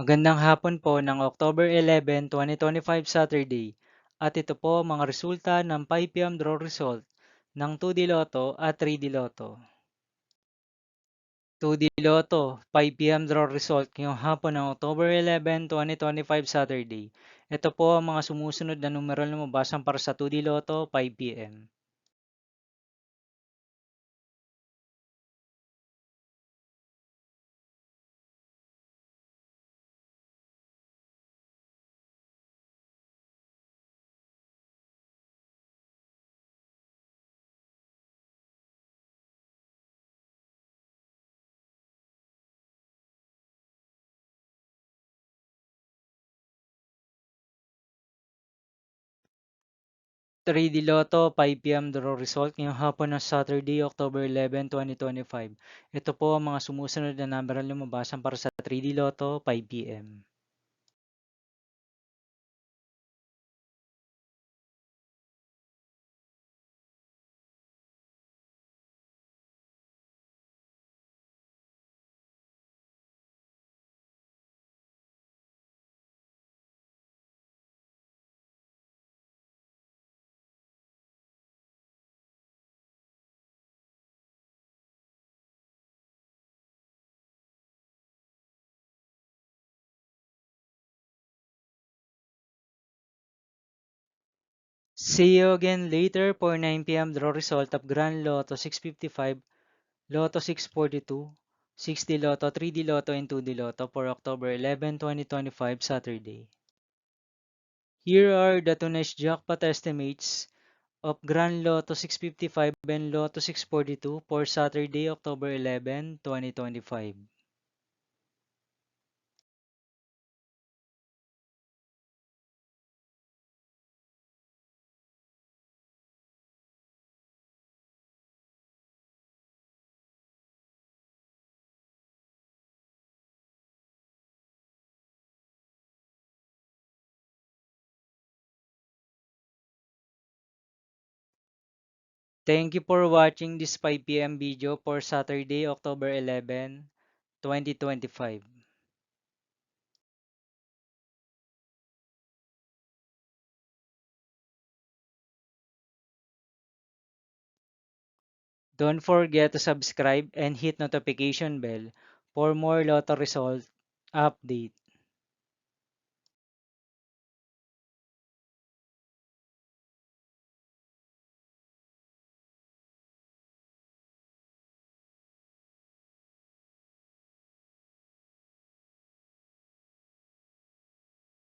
Magandang hapon po ng October 11, 2025 Saturday. At ito po ang mga resulta ng 5 p.m. draw result ng 2D Lotto at 3D Lotto. 2D Lotto, 5 p.m. draw result ngayong hapon ng October 11, 2025 Saturday. Ito po ang mga sumusunod na numeral na mabasan para sa 2D Lotto 5 p.m. 3D Lotto 5 p.m. draw result ngayong hapon ng Saturday, October 11, 2025. Ito po ang mga sumusunod na numeral na mabasan para sa 3D Lotto 5 p.m. See you again later for 9 p.m. draw result of Grand Lotto 655, Lotto 642, 6D Lotto, 3D Lotto, and 2D Lotto for October 11, 2025 Saturday. Here are the tonight's jackpot estimates of Grand Lotto 655 and Lotto 642 for Saturday, October 11, 2025. Thank you for watching this 5 p.m. video for Saturday, October 11, 2025. Don't forget to subscribe and hit notification bell for more Lotto result update.